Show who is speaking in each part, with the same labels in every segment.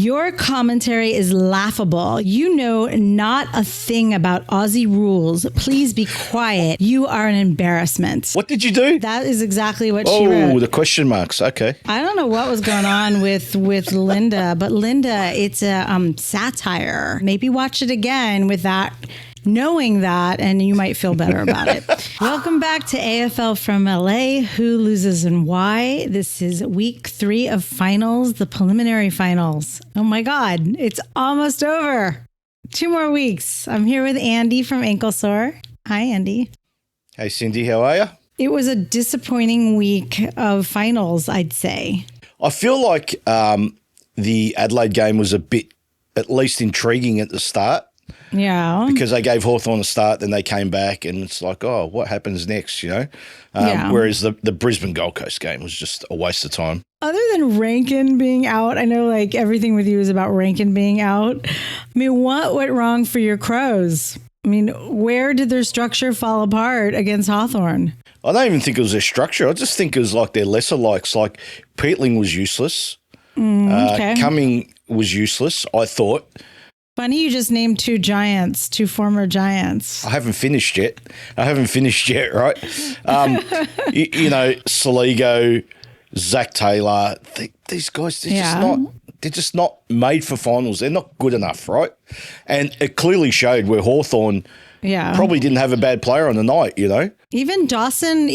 Speaker 1: Your commentary is laughable. You know not a thing about Aussie rules. Please be quiet. You are an embarrassment.
Speaker 2: What did you do?
Speaker 1: That is exactly what she wrote.
Speaker 2: Oh, the question marks. Okay.
Speaker 1: I don't know what was going on with Linda, but Linda, it's a satire. Maybe watch it again with that, knowing that, and you might feel better about it. Welcome back to AFL from LA. Who loses and why? This is week 3 of finals, the preliminary finals. Oh my God, it's almost over. 2 more weeks. I'm here with Andy from Ankle Sore. Hi, Andy.
Speaker 2: Hey, Cindye, how are you?
Speaker 1: It was a disappointing week of finals, I'd say.
Speaker 2: I feel like the Adelaide game was a bit, at least, intriguing at the start.
Speaker 1: Yeah.
Speaker 2: Because they gave Hawthorn a start, then they came back, and it's like, oh, what happens next, you know? Whereas the Brisbane Gold Coast game was just a waste of time.
Speaker 1: Other than Rankin being out, I know like everything with you is about Rankin being out. I mean, what went wrong for your Crows? I mean, where did their structure fall apart against Hawthorn?
Speaker 2: I don't even think it was their structure. I just think it was like their lesser likes. Like Peatling was useless.
Speaker 1: Okay.
Speaker 2: Cumming was useless, I thought.
Speaker 1: Funny you just named 2 giants, 2 former giants.
Speaker 2: I haven't finished yet, right? You know, Saligo, Zach Taylor, these guys, they're just not made for finals. They're not good enough, right? And it clearly showed where Hawthorn probably didn't have a bad player on the night, you know?
Speaker 1: Even Dawson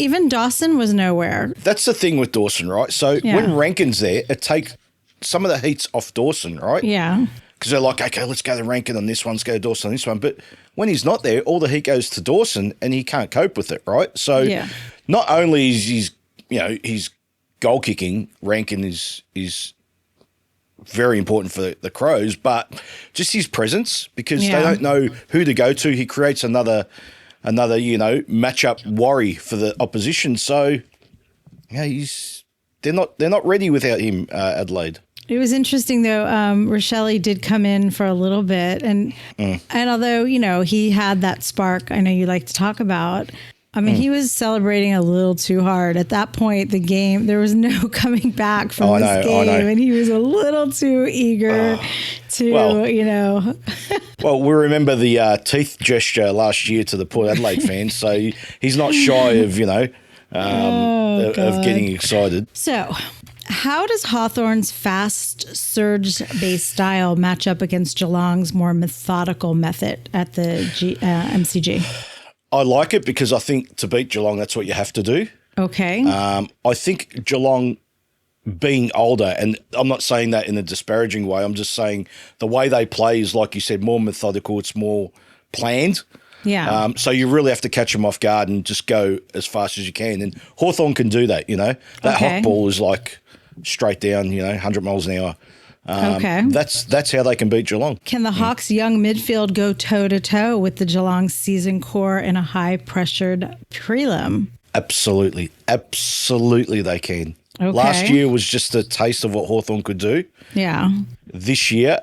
Speaker 1: was nowhere.
Speaker 2: That's the thing with Dawson, right? So when Rankin's there, it takes some of the heats off Dawson, right?
Speaker 1: Yeah.
Speaker 2: Because they're like, okay, let's go to Rankin on this one, let's go to Dawson on this one. But when he's not there, all the heat goes to Dawson and he can't cope with it, right? So not only is his goal kicking, Rankin is very important for the Crows, but just his presence, because they don't know who to go to. He creates another matchup worry for the opposition. So they're not ready without him, Adelaide.
Speaker 1: It was interesting, though. Rochelle did come in for a little bit. And although, he had that spark I know you like to talk about, I mean, he was celebrating a little too hard. At that point, the game, there was no coming back from this game. And he was a little too eager to.
Speaker 2: Well, we remember the teeth gesture last year to the Port Adelaide fans. So he's not shy of, of getting excited.
Speaker 1: So how does Hawthorn's fast surge-based style match up against Geelong's more methodical method at the MCG?
Speaker 2: I like it because I think to beat Geelong, that's what you have to do.
Speaker 1: Okay.
Speaker 2: I think Geelong being older, and I'm not saying that in a disparaging way, I'm just saying the way they play is, like you said, more methodical. It's more planned.
Speaker 1: Yeah.
Speaker 2: So you really have to catch them off guard and just go as fast as you can. And Hawthorn can do that, That hot ball is like straight down, 100 miles an hour. That's how they can beat Geelong.
Speaker 1: Can the Hawks' young midfield go toe-to-toe with the Geelong season core in a high-pressured prelim?
Speaker 2: Absolutely. Absolutely they can.
Speaker 1: Okay.
Speaker 2: Last year was just a taste of what Hawthorn could do.
Speaker 1: Yeah.
Speaker 2: This year,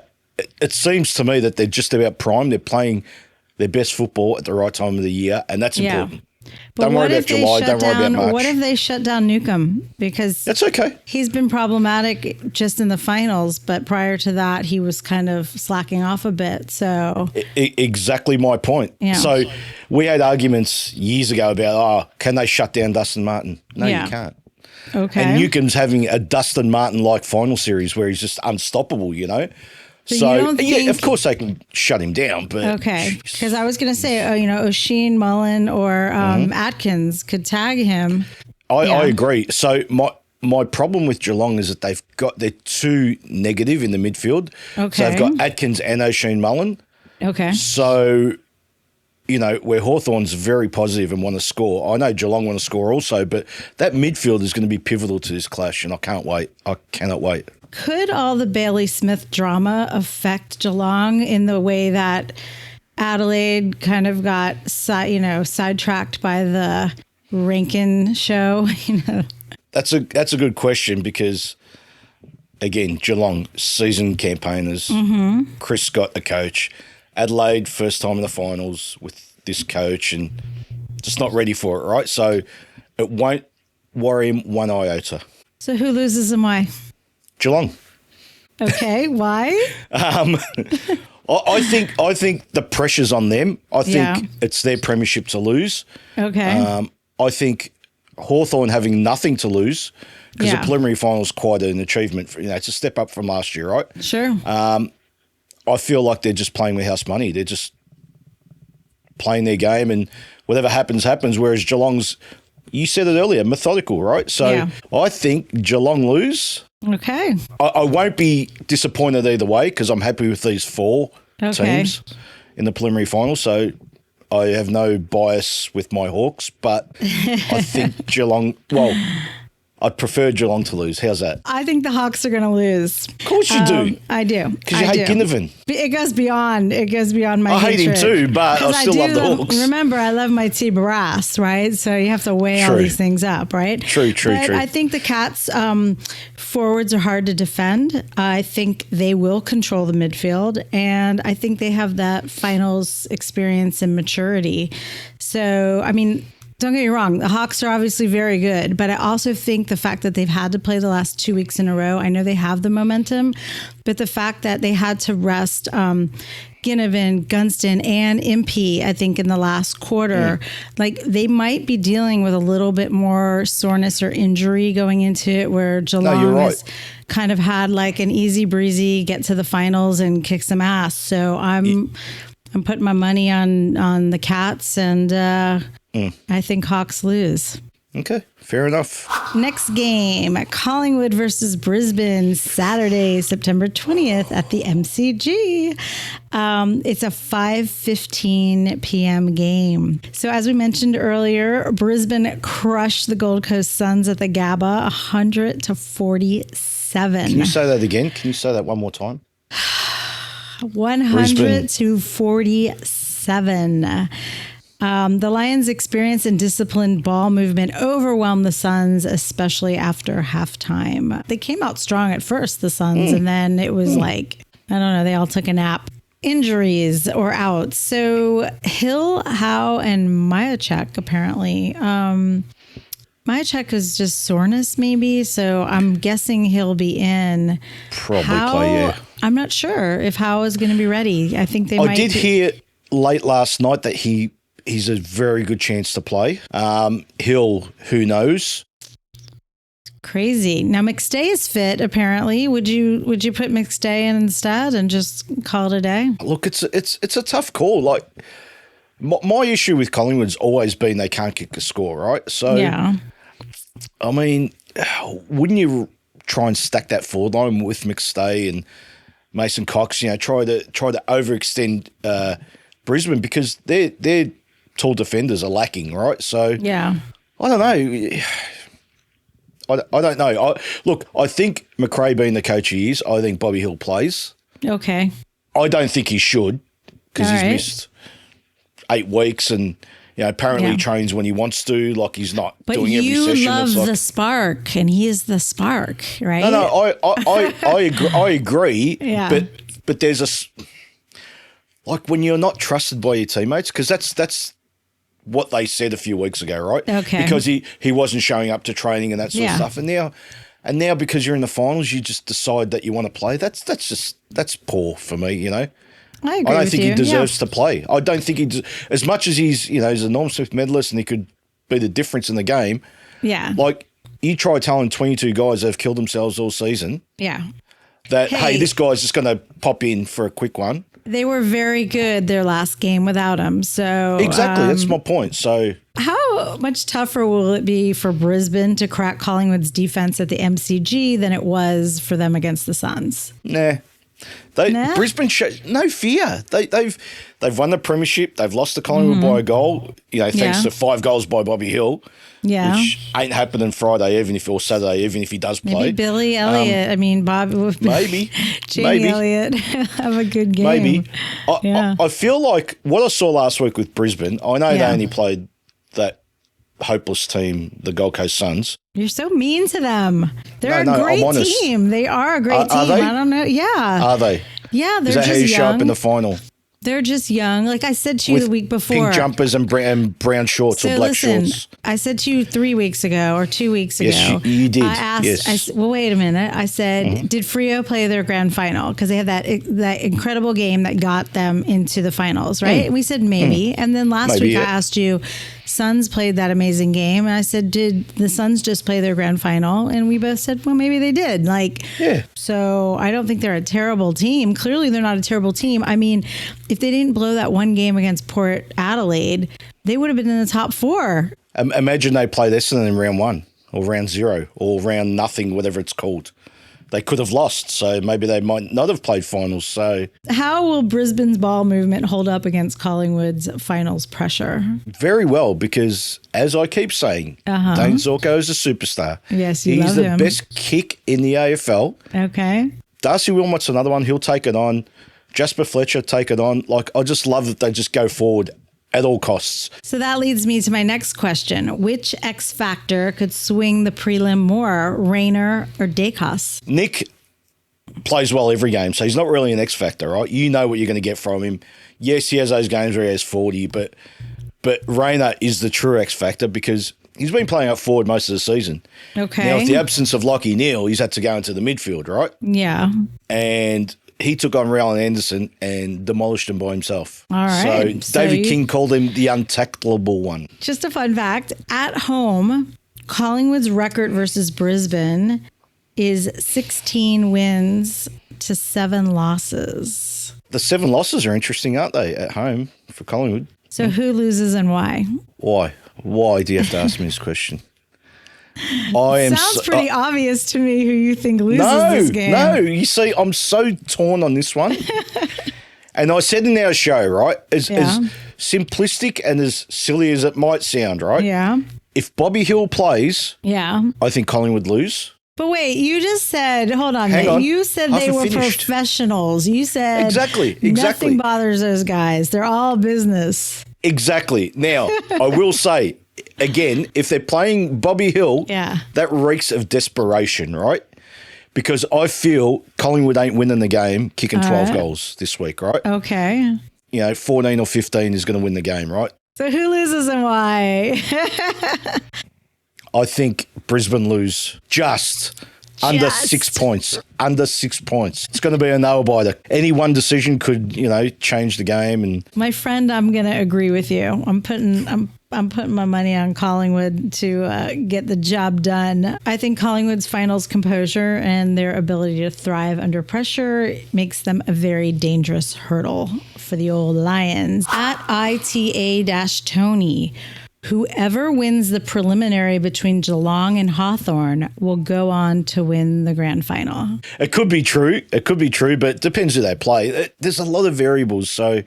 Speaker 2: it seems to me that they're just about prime. They're playing their best football at the right time of the year, and that's important.
Speaker 1: But
Speaker 2: don't worry about July, don't worry about March.
Speaker 1: What if they shut down Newcomb? Because
Speaker 2: that's okay.
Speaker 1: He's been problematic just in the finals, but prior to that, he was kind of slacking off a bit. So
Speaker 2: exactly my point.
Speaker 1: Yeah.
Speaker 2: So we had arguments years ago about, can they shut down Dustin Martin? No, you can't.
Speaker 1: Okay.
Speaker 2: And Newcomb's having a Dustin Martin-like final series where he's just unstoppable,
Speaker 1: So
Speaker 2: of course they can shut him down, but
Speaker 1: okay, because I was going to say, O'Sheen, Mullen, or Atkins could tag him.
Speaker 2: I agree. So my problem with Geelong is that they're too negative in the midfield.
Speaker 1: Okay,
Speaker 2: so they've got Atkins and O'Sheen, Mullen.
Speaker 1: Okay,
Speaker 2: so where Hawthorn's very positive and want to score. I know Geelong want to score also, but that midfield is going to be pivotal to this clash, and I can't wait. I cannot wait.
Speaker 1: Could all the Bailey Smith drama affect Geelong in the way that Adelaide kind of got sidetracked by the Rankin show?
Speaker 2: That's a good question because, again, Geelong, seasoned campaigners, Chris Scott, the coach, Adelaide, first time in the finals with this coach and just not ready for it, right? So it won't worry him one iota.
Speaker 1: So who loses and why?
Speaker 2: Geelong. Okay,
Speaker 1: why?
Speaker 2: I think the pressure's on them. I think it's their premiership to lose.
Speaker 1: Okay.
Speaker 2: I think Hawthorn having nothing to lose, because the preliminary final is quite an achievement. It's a step up from last year, right?
Speaker 1: Sure.
Speaker 2: I feel like they're just playing with house money. They're just playing their game, and whatever happens, happens. Whereas Geelong's, you said it earlier, methodical, right? So I think Geelong lose.
Speaker 1: Okay.
Speaker 2: I won't be disappointed either way, because I'm happy with these four teams in the preliminary final. So I have no bias with my Hawks, but I think Geelong, well, I'd prefer Geelong to lose. How's that?
Speaker 1: I think the Hawks are going to lose.
Speaker 2: Of course you do.
Speaker 1: I do.
Speaker 2: Because you hate Ginnivan.
Speaker 1: It goes beyond my
Speaker 2: I hate him
Speaker 1: hatred.
Speaker 2: too, but I still love the Hawks.
Speaker 1: Remember, I love my T Brass, right? So you have to weigh all these things up, right?
Speaker 2: True.
Speaker 1: I think the Cats forwards are hard to defend. I think they will control the midfield, and I think they have that finals experience and maturity. So, I mean, don't get me wrong, the Hawks are obviously very good, but I also think the fact that they've had to play the last 2 weeks in a row, I know they have the momentum, but the fact that they had to rest Ginnivan, Gunston, and Impey, I think, in the last quarter, like they might be dealing with a little bit more soreness or injury going into it, where Geelong has kind of had like an easy breezy get to the finals and kick some ass. So I'm putting my money on the Cats, and I think Hawks lose.
Speaker 2: Okay, fair enough.
Speaker 1: Next game, Collingwood versus Brisbane, Saturday, September 20th at the MCG. It's a 5:15 p.m. game. So as we mentioned earlier, Brisbane crushed the Gold Coast Suns at the Gabba, 100-47.
Speaker 2: Can you say that again? Can you say that one more time?
Speaker 1: 100-47. The Lions' experience and disciplined ball movement overwhelmed the Suns, especially after halftime. They came out strong at first, the Suns, and then it was like, I don't know, they all took a nap. Injuries or outs. So Hill, Howe, and Myachek apparently. Myachek is just soreness maybe, so I'm guessing he'll be in.
Speaker 2: Probably play, yeah.
Speaker 1: I'm not sure if Howe is going to be ready. I think I
Speaker 2: did hear late last night that he's a very good chance to play. Hill, who knows?
Speaker 1: Crazy. Now McStay is fit apparently. Would you put McStay in instead and just call it a day?
Speaker 2: Look, it's a tough call. Like my issue with Collingwood's always been they can't kick a score, right? So I mean, wouldn't you try and stack that forward line with McStay and Mason Cox? You know, try to overextend Brisbane, because their tall defenders are lacking, right? So
Speaker 1: I
Speaker 2: don't know. I don't know. I think McRae being the coach he is, I think Bobby Hill plays.
Speaker 1: Okay.
Speaker 2: I don't think he should, because he's missed 8 weeks, and apparently he trains when he wants to. Like, he's not doing every session.
Speaker 1: But you love the spark, and he is the spark, right?
Speaker 2: No, I agree.
Speaker 1: Yeah.
Speaker 2: But there's like when you're not trusted by your teammates, because that's what they said a few weeks ago, right?
Speaker 1: Okay.
Speaker 2: Because he wasn't showing up to training and that sort of stuff, and now because you're in the finals, you just decide that you want to play. That's poor for me,
Speaker 1: I agree.
Speaker 2: I don't think he deserves to play. I don't think as much as he's a Norm Smith medalist and he could be the difference in the game.
Speaker 1: Yeah.
Speaker 2: Like, you try telling 22 guys that have killed themselves all season.
Speaker 1: Yeah.
Speaker 2: That hey, this guy's just going to pop in for a quick one.
Speaker 1: They were very good their last game without him. So
Speaker 2: exactly, that's my point. So
Speaker 1: how much tougher will it be for Brisbane to crack Collingwood's defense at the MCG than it was for them against the Suns?
Speaker 2: Brisbane no fear. They've won the premiership. They've lost to Collingwood by a goal. Thanks to 5 goals by Bobby Hill.
Speaker 1: Yeah,
Speaker 2: which ain't happening Friday, or Saturday, even if he does play.
Speaker 1: Maybe Billy Elliott. Bob.
Speaker 2: Maybe
Speaker 1: Jamie Elliott have a good game.
Speaker 2: Maybe. I feel like what I saw last week with Brisbane. I know they only played that hopeless team, the Gold Coast Suns.
Speaker 1: You're so mean to them. They're a great team. They are a great team.
Speaker 2: Are they?
Speaker 1: I don't know. Yeah.
Speaker 2: Are they?
Speaker 1: Yeah, they're
Speaker 2: Is that
Speaker 1: just
Speaker 2: how you show
Speaker 1: young.
Speaker 2: up in the final?
Speaker 1: They're just young. Like I said to you the week before.
Speaker 2: Pink jumpers and brown shorts or black shorts.
Speaker 1: I said to you 3 weeks ago or 2 weeks ago.
Speaker 2: Yes, you did.
Speaker 1: I asked, well, wait a minute. I said, did Freo play their grand final? Because they had that incredible game that got them into the finals, right? And we said maybe. And then last week I asked you, Suns played that amazing game. And I said, did the Suns just play their grand final? And we both said, well, maybe they did. So I don't think they're a terrible team. Clearly, they're not a terrible team. I mean, if they didn't blow that one game against Port Adelaide, they would have been in the top 4.
Speaker 2: Imagine they play this in round 1 or round 0 or round nothing, whatever it's called. They could have lost, so maybe they might not have played finals. So,
Speaker 1: how will Brisbane's ball movement hold up against Collingwood's finals pressure?
Speaker 2: Very well, because as I keep saying, Dane Zorko is a superstar.
Speaker 1: Yes,
Speaker 2: he's the best kick in the AFL.
Speaker 1: Okay.
Speaker 2: Darcy Wilmot's another one. He'll take it on. Jasper Fletcher take it on. I just love that they just go forward at all costs.
Speaker 1: So that leads me to my next question. Which X factor could swing the prelim more, Rayner or Dacos?
Speaker 2: Nick plays well every game, so he's not really an X factor, right? You know what you're going to get from him. Yes, he has those games where he has 40, but Rayner is the true X factor because he's been playing up forward most of the season.
Speaker 1: Okay.
Speaker 2: Now, with the absence of Lachie Neale, he's had to go into the midfield, right?
Speaker 1: Yeah.
Speaker 2: And he took on Rowland Anderson and demolished him by himself.
Speaker 1: All right.
Speaker 2: So David King called him the untacklable one.
Speaker 1: Just a fun fact. At home, Collingwood's record versus Brisbane is 16 wins to 7 losses.
Speaker 2: The 7 losses are interesting, aren't they, at home for Collingwood?
Speaker 1: So who loses and why?
Speaker 2: Why? Why do you have to ask me this question?
Speaker 1: Sounds pretty obvious to me who you think loses this game.
Speaker 2: No, you see, I'm so torn on this one. And I said in our show, right, as simplistic and as silly as it might sound, right?
Speaker 1: Yeah.
Speaker 2: If Bobby Hill plays, I think Collingwood lose.
Speaker 1: But wait, you just said, hold on.
Speaker 2: Hang on.
Speaker 1: You said they were professionals. You said
Speaker 2: exactly.
Speaker 1: Nothing bothers those guys. They're all business.
Speaker 2: Exactly. Now, I will say, again, if they're playing Bobby Hill, that reeks of desperation, right? Because I feel Collingwood ain't winning the game kicking 12 goals this week, right?
Speaker 1: Okay.
Speaker 2: 14 or 15 is going to win the game, right?
Speaker 1: So who loses and why?
Speaker 2: I think Brisbane lose just under 6 points. Under 6 points. It's going to be a nail-biter. Any one decision could, change the game. And
Speaker 1: my friend, I'm going to agree with you. I'm putting my money on Collingwood to get the job done. I think Collingwood's finals composure and their ability to thrive under pressure makes them a very dangerous hurdle for the old Lions. At ITA-Tony, whoever wins the preliminary between Geelong and Hawthorn will go on to win the grand final.
Speaker 2: It could be true. But it depends who they play. There's a lot of variables, so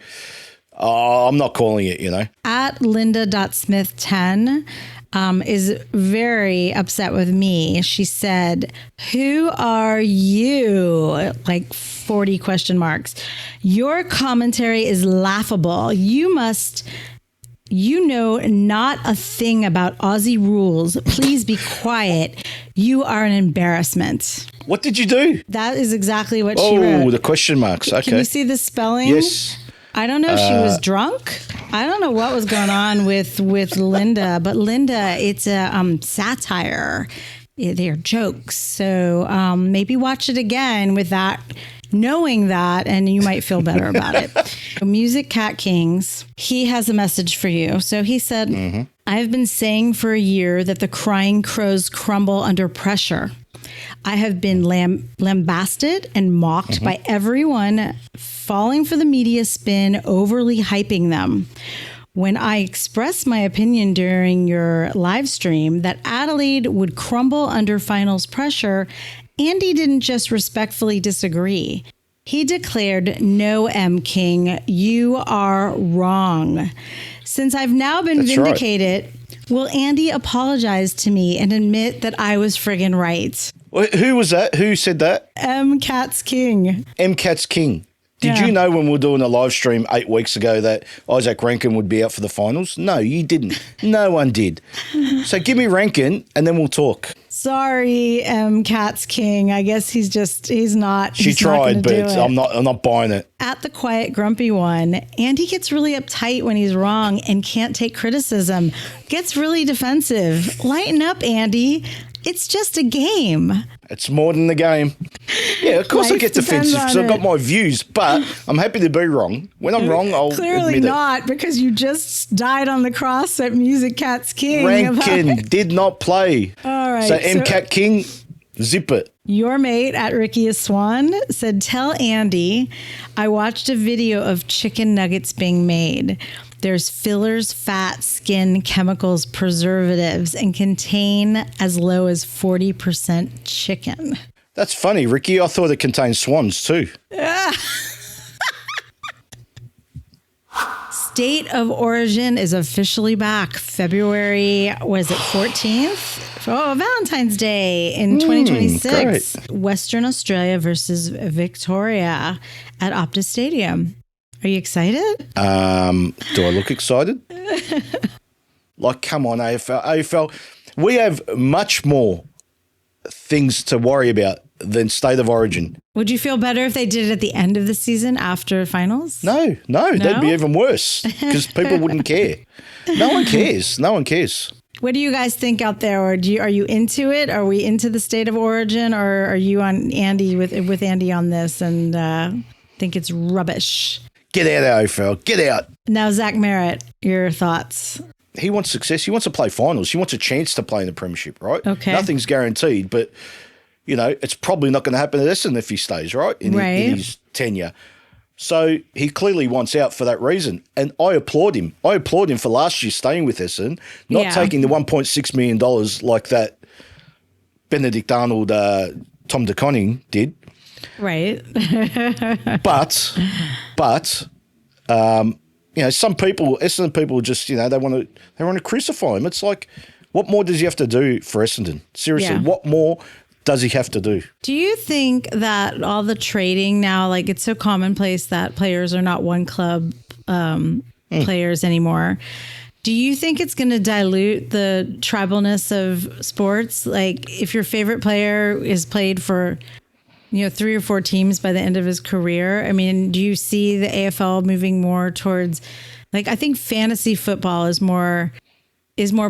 Speaker 2: I'm not calling it,
Speaker 1: At Linda.Smith10 is very upset with me. She said, who are you? Like 40 question marks. Your commentary is laughable. You know not a thing about Aussie rules. Please be quiet. You are an embarrassment.
Speaker 2: What did you do?
Speaker 1: That is exactly what she wrote.
Speaker 2: Oh, the question marks. Okay.
Speaker 1: Can you see the spelling?
Speaker 2: Yes.
Speaker 1: I don't know if she was drunk. I don't know what was going on with Linda, but Linda, it's a satire. They're jokes. So maybe watch it again with that, knowing that, and you might feel better about it. Music Cat Kings, he has a message for you. So he said, I've been saying for a year that the crying crows crumble under pressure. I have been lambasted and mocked by everyone, falling for the media spin, overly hyping them. When I expressed my opinion during your live stream that Adelaide would crumble under finals pressure, Andy didn't just respectfully disagree. He declared, no, M. King, you are wrong. Since I've now been vindicated, will Andy apologize to me and admit that I was friggin' right?
Speaker 2: Who was that? Who said that?
Speaker 1: M. Cats King.
Speaker 2: M. Cats King. Did you know when we were doing a live stream 8 weeks ago that Isaac Rankin would be out for the finals? No, you didn't. No one did. So give me Rankin and then we'll talk.
Speaker 1: Sorry, Cat's King. I guess he's not.
Speaker 2: She tried, but I'm not buying it.
Speaker 1: At the quiet, grumpy one, Andy gets really uptight when he's wrong and can't take criticism. Gets really defensive. Lighten up, Andy. It's just a game.
Speaker 2: It's more than the game. Yeah, of course I get defensive because I've got my views, but I'm happy to be wrong. When I'm wrong, I'll
Speaker 1: clearly
Speaker 2: admit
Speaker 1: not
Speaker 2: it.
Speaker 1: Because you just died on the cross at Music Cat's King.
Speaker 2: Rankin did not play.
Speaker 1: All right.
Speaker 2: So M-Cat King, zip it.
Speaker 1: Your mate at Ricky Swan said, tell Andy I watched a video of chicken nuggets being made. There's fillers, fat, skin, chemicals, preservatives, and contain as low as 40% chicken.
Speaker 2: That's funny, Ricky. I thought it contained swans too.
Speaker 1: State of Origin is officially back. February, was it 14th? Oh, Valentine's Day in 2026.
Speaker 2: Great.
Speaker 1: Western Australia versus Victoria at Optus Stadium. Are you excited?
Speaker 2: Do I look excited? Like, come on, AFL. We have much more things to worry about than State of Origin.
Speaker 1: Would you feel better if they did it at the end of the season after finals?
Speaker 2: No, that'd be even worse because people wouldn't care. No one cares.
Speaker 1: What do you guys think out there? Or are you into it? Are we into the State of Origin, or are you on Andy with Andy on this and think it's rubbish?
Speaker 2: Get out, AFL. Get out.
Speaker 1: Now, Zach Merritt, your thoughts?
Speaker 2: He wants success. He wants to play finals. He wants a chance to play in the premiership, right?
Speaker 1: Okay.
Speaker 2: Nothing's guaranteed, but, it's probably not going to happen at Essendon if he stays, right? In his tenure. So he clearly wants out for that reason. And I applaud him. I applaud him for last year staying with Essendon, not taking the $1.6 million like that Benedict Arnold, Tom DeConning did.
Speaker 1: Right.
Speaker 2: but some people, Essendon people, just they want to crucify him. It's like, what more does he have to do for Essendon? Seriously, what more does he have to do?
Speaker 1: Do you think that all the trading now, like it's so commonplace that players are not one club players anymore? Do you think it's going to dilute the tribalness of sports? Like if your favorite player is played for 3 or 4 teams by the end of his career. I mean, do you see the AFL moving more towards, like, I think fantasy football is more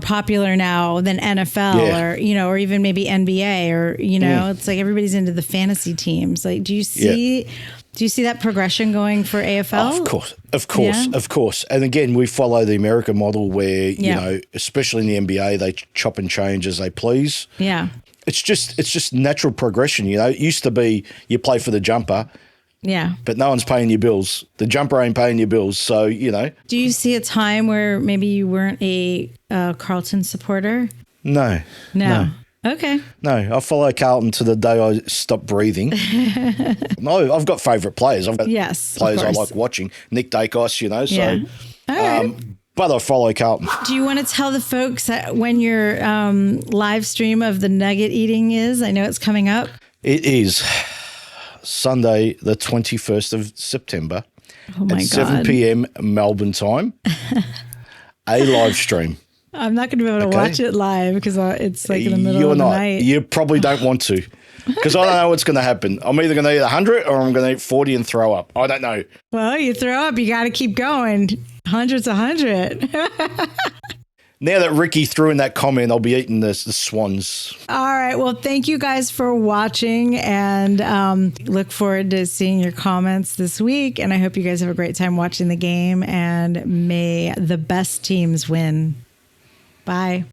Speaker 1: popular now than NFL or even maybe NBA or, it's like everybody's into the fantasy teams. Like, do you see that progression going for AFL?
Speaker 2: Of course. And again, we follow the American model where, especially in the NBA, they chop and change as they please.
Speaker 1: Yeah.
Speaker 2: It's just natural progression, It used to be you play for the jumper.
Speaker 1: Yeah.
Speaker 2: But no one's paying your bills. The jumper ain't paying your bills. So,
Speaker 1: Do you see a time where maybe you weren't a Carlton supporter?
Speaker 2: No.
Speaker 1: Okay.
Speaker 2: No, I follow Carlton to the day I stop breathing. No, I've got favourite players. I've got players I like watching. Nick Dacos, so.
Speaker 1: Yeah. All right.
Speaker 2: But I follow Carlton.
Speaker 1: Do you want to tell the folks when your live stream of the nugget eating is? I know it's coming up.
Speaker 2: It is Sunday, the 21st of September at 7 p.m. Melbourne time. A live stream.
Speaker 1: I'm not going to be able to watch it live because it's like in the middle of the night.
Speaker 2: You probably don't want to because I don't know what's going to happen. I'm either going to eat 100 or I'm going to eat 40 and throw up. I don't know.
Speaker 1: Well, you throw up, you got to keep going. 100's 100.
Speaker 2: Now that Ricky threw in that comment, I'll be eating the swans. All
Speaker 1: right. Well, thank you guys for watching and look forward to seeing your comments this week. And I hope you guys have a great time watching the game and may the best teams win. Bye.